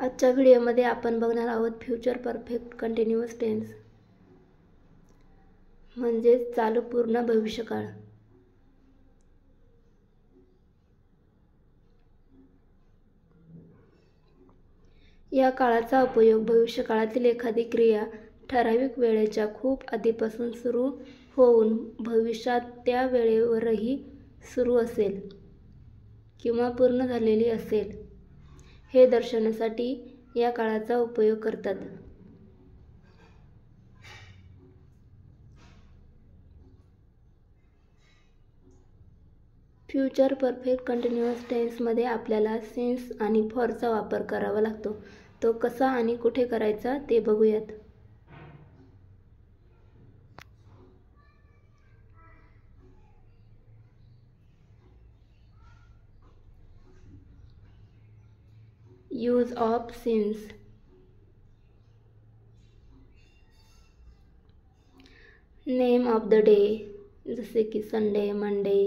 आजच्या व्हिडिओमध्ये आपण बघणार आहोत फ्युचर परफेक्ट कंटिन्युअस टेन्स म्हणजे चालू पूर्ण भविष्यकाळ। या काळाचा उपयोग भविष्यकाळातील एखादी क्रिया ठराविक वेळेच्या खूप आधीपासून सुरू होऊन भविष्यात त्या वेळेवरही सुरू असेल किंवा पूर्ण झालेली असेल हे दर्शवण्यासाठी या काळाचा उपयोग करतात। फ्युचर परफेक्ट कंटिन्युअस टेन्समध्ये आपल्याला सिन्स आणि फॉरचा वापर करावा लागतो। तो कसा आणि कुठे करायचा ते बघूयात। Use of since. Name of the day जसे की Sunday, Monday.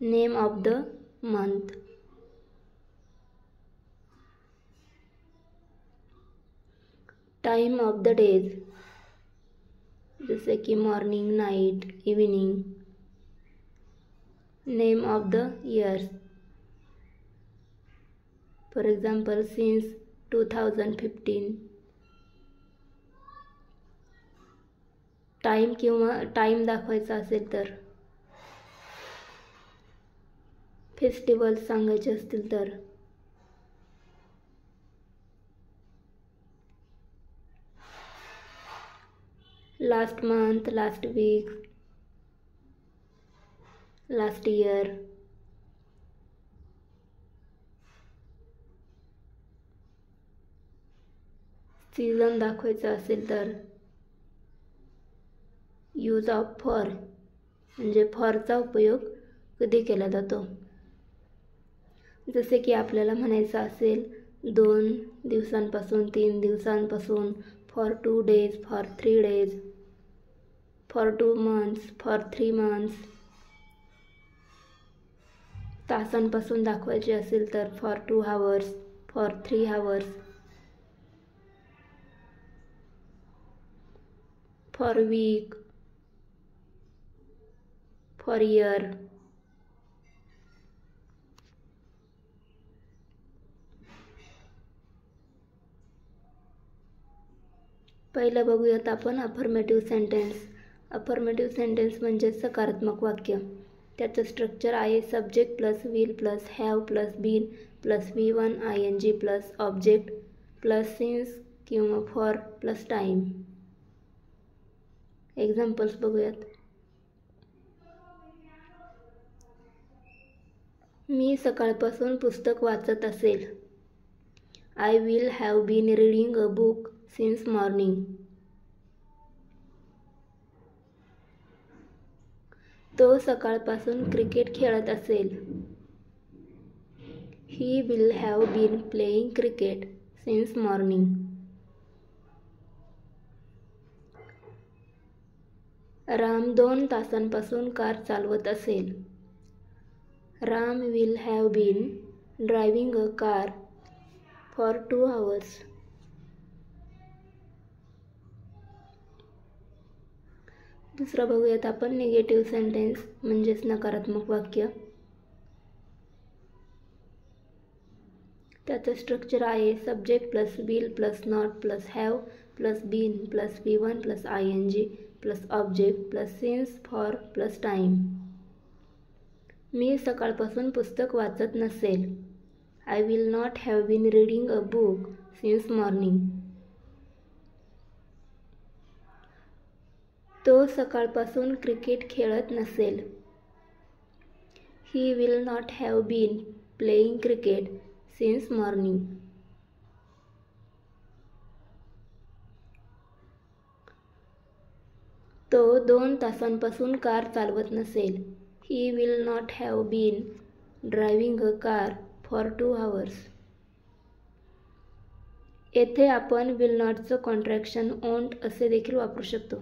Name of the month. Time of the days जसे की morning, night, evening. Name of the years for example since 2015। Time किंवा टाइम दाखवायचा असेल तर, फेस्टिवल्स सांगायचे असतील तर, last month, last week, last year. Season दाखवायचा असेल तर यूज ऑफ फॉर म्हणजे फॉरचा उपयोग कधी केला जातो। जसे की आपल्याला म्हणायचं असेल 2 दिवसांपासून, 3 दिवसांपासून, for 2 days, for 3 days, for 2 months, for 3 months। तासांपासून दाखवायचे असेल तर for 2 hours, for 3 hours, for week, for year. पहिलं बघूयात आपण अफर्मेटिव्ह सेंटेन्स। अफर्मेटिव्ह सेंटेन्स म्हणजे सकारात्मक वाक्य। त्याचं स्ट्रक्चर आहे subject plus will plus have plus been plus V1 ING plus object plus since किंवा फॉर प्लस टाइम। एक्झाम्पल्स बघूयात। मी सकाळपासून पुस्तक वाचत असेल। I will have been reading a book since morning. तो सकाळपासून क्रिकेट खेळत असेल। He will have been playing cricket since morning. Ram 2 तासांपासून कार चालवत असेल। Ram will have been driving a car for 2 hours. दुसरा बघूयात आपण निगेटिव्ह सेंटेन्स म्हणजेच नकारात्मक वाक्य। त्याचं स्ट्रक्चर आहे subject plus will plus not plus have plus been plus V1 plus ING plus object plus since for plus time. मी सकाळपासून पुस्तक वाचत नसेल। I will not have been reading a book since morning. तो सकाळपासून cricket खेळत नसेल। He will not have been playing cricket since morning. तो 2 तासांपासून कार चालवत नसेल। He will not have been driving a car for 2 hours. येथे आपण will notचं कॉन्ट्रॅक्शन won't असे देखील वापरू शकतो।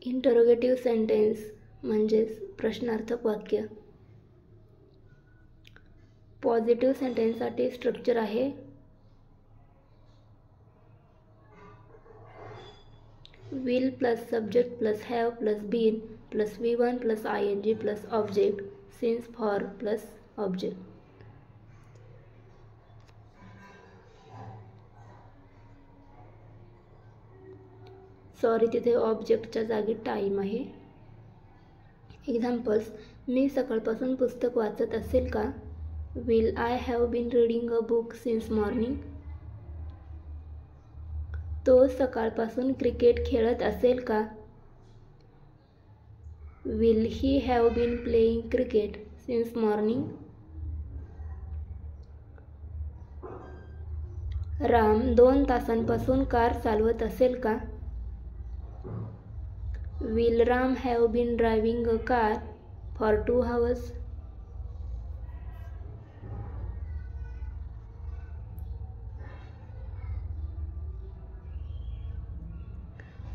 इंटरोगेटिव्ह सेंटेन्स म्हणजेच प्रश्नार्थक वाक्य. पॉझिटिव्ह सेंटेन्ससाठी स्ट्रक्चर आहे will plus subject plus have plus been plus v1 plus ing plus object since for plus object. Sorry, तिथे ऑब्जेक्टच्या जागी टाईम आहे. एक्झाम्पल्स: मी सकाळपासून पुस्तक वाचत असेल का? Will I have been reading a book since morning. तो सकाळपासून क्रिकेट खेळत असेल का? Will he have been playing cricket since morning. Ram 2 तासांपासून कार चालवत असेल का? Will Ram have been driving a car for 2 hours.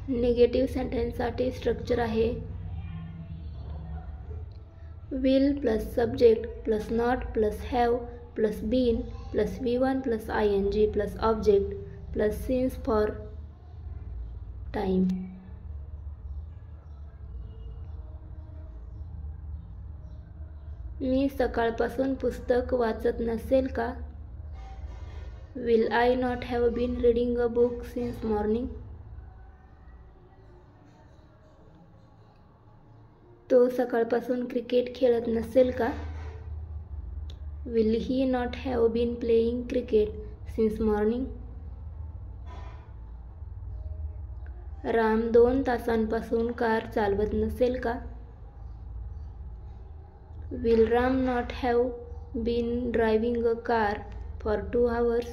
Negative सेंटेन्ससाठी स्ट्रक्चर आहे will plus subject plus not plus have plus been plus v1 plus ing plus object plus since for time. मी सकाळपासून पुस्तक वाचत नसेल का? Will I not have been reading a book since morning. तो सकाळपासून क्रिकेट खेळत नसेल का? Will he not have been playing cricket since morning. Ram 2 तासांपासून कार चालवत नसेल का? Will Ram not have been driving a car for 2 hours.